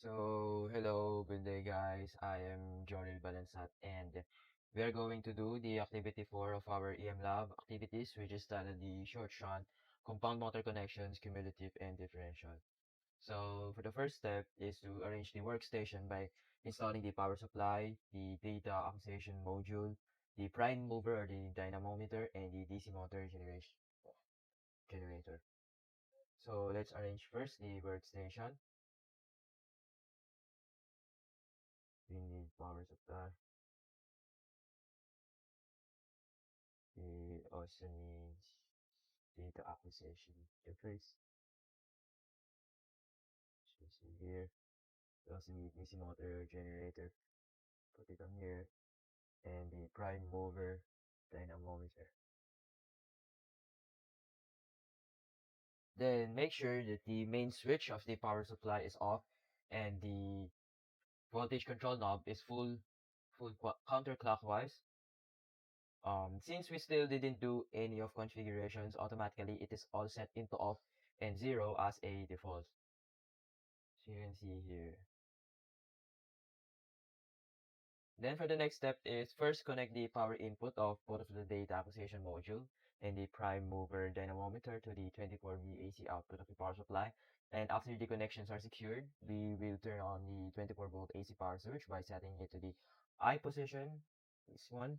So, hello, good day guys. I am Jorel Balansat and we are going to do the activity 4 of our EM Lab activities, which is titled the short shot, compound motor connections, cumulative and differential. So, for the first step is to arrange the workstation by installing the power supply, the data acquisition module, the prime mover or the dynamometer, and the DC motor generator. So, let's arrange first the workstation. We need power supply. It also needs data acquisition interface, which is in here. We also need DC motor generator, put it on here, and the prime mover dynamometer. Then make sure that the main switch of the power supply is off and the voltage control knob is full counterclockwise. Since we still didn't do any of configurations, automatically it is all set into off and 0 as a default. So you can see here. Then for the next step is first connect the power input of both of the data acquisition module and the prime mover dynamometer to the 24V AC output of the power supply. And after the connections are secured, we will turn on the 24-volt AC power switch by setting it to the I position, this one.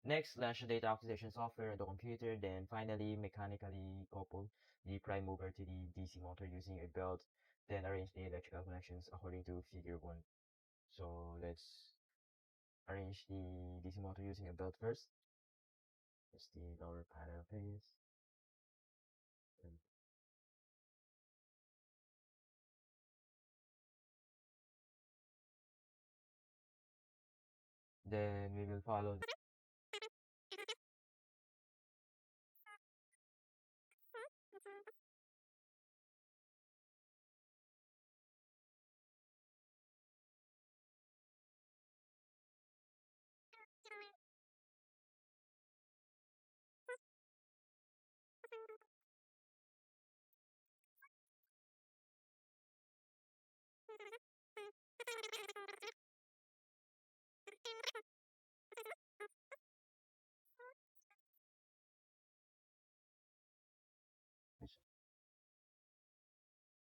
Next, launch the data acquisition software on the computer, then finally mechanically couple the prime mover to the DC motor using a belt, then arrange the electrical connections according to figure 1. So let's arrange the DC motor using a belt first. Just the lower panel face. And then we will follow.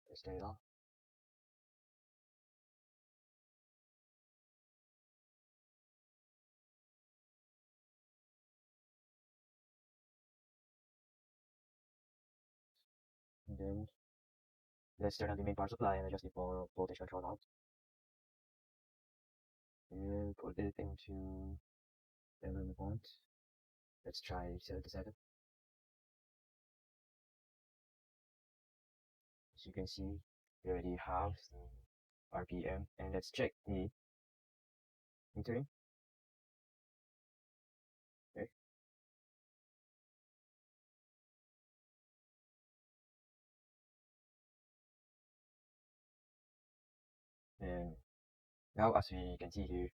Just turn it off. And then let's turn on the main power supply and adjust the voltage control knob. And put it into 11 volts. Let's try 77. As you can see, we already have the RPM. And let's check the metering. Okay. And now, as we can see here,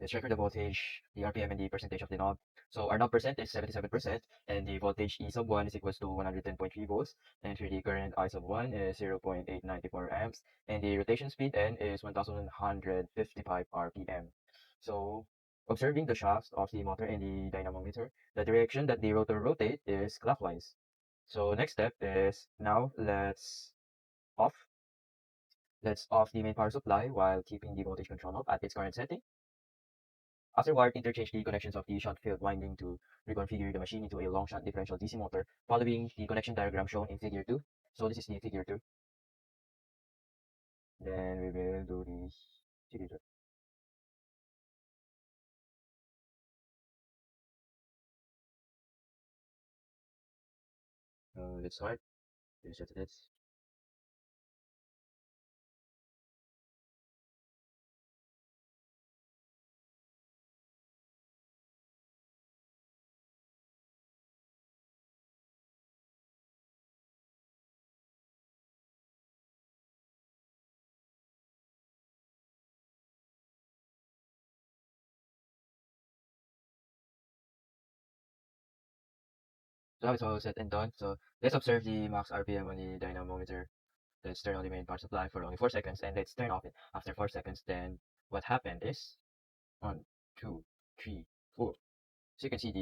let's check for the voltage, the RPM, and the percentage of the knob. So our knob percent is 77%, and the voltage E sub 1 is equals to 110.3 volts, and for the current I sub 1 is 0.894 amps, and the rotation speed N is 1155 RPM. So, observing the shafts of the motor and the dynamometer, the direction that the rotor rotate is clockwise. So next step is now off let's off the main power supply while keeping the voltage control knob at its current setting. Afterward, interchange the connections of the shunt field winding to reconfigure the machine into a long shunt differential DC motor following the connection diagram shown in figure 2. So this is the figure 2. Then we will do the figure 2. Let's start. Reset this. So now it's all set and done. So let's observe the max RPM on the dynamometer. Let's turn on the main power supply for only 4 seconds and let's turn off it after 4 seconds. Then what happened is 1, 2, 3, 4. So you can see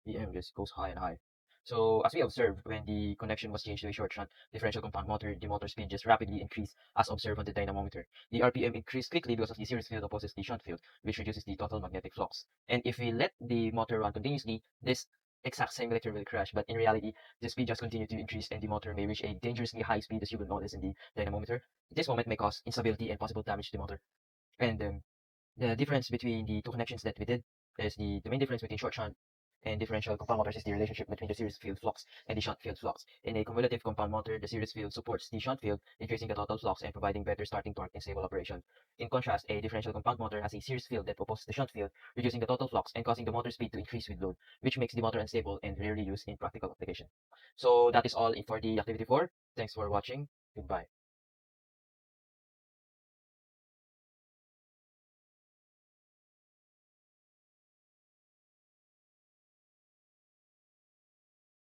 the EM just goes high and high. So as we observed, when the connection was changed to a short shunt differential compound motor, the motor speed just rapidly increased as observed on the dynamometer. The RPM increased quickly because of the series field opposes the shunt field, which reduces the total magnetic flux. And if we let the motor run continuously, this exact simulator will crash, but in reality, the speed just continued to increase and the motor may reach a dangerously high speed as you will notice in the dynamometer. This moment may cause instability and possible damage to the motor. And the difference between the two connections that we did is the main difference between short shunt and differential compound motors is the relationship between the series field flux and the shunt field flux. In a cumulative compound motor, the series field supports the shunt field, increasing the total flux and providing better starting torque and stable operation. In contrast, a differential compound motor has a series field that opposes the shunt field, reducing the total flux and causing the motor speed to increase with load, which makes the motor unstable and rarely used in practical application. So that is all for the activity 4. Thanks for watching. Goodbye.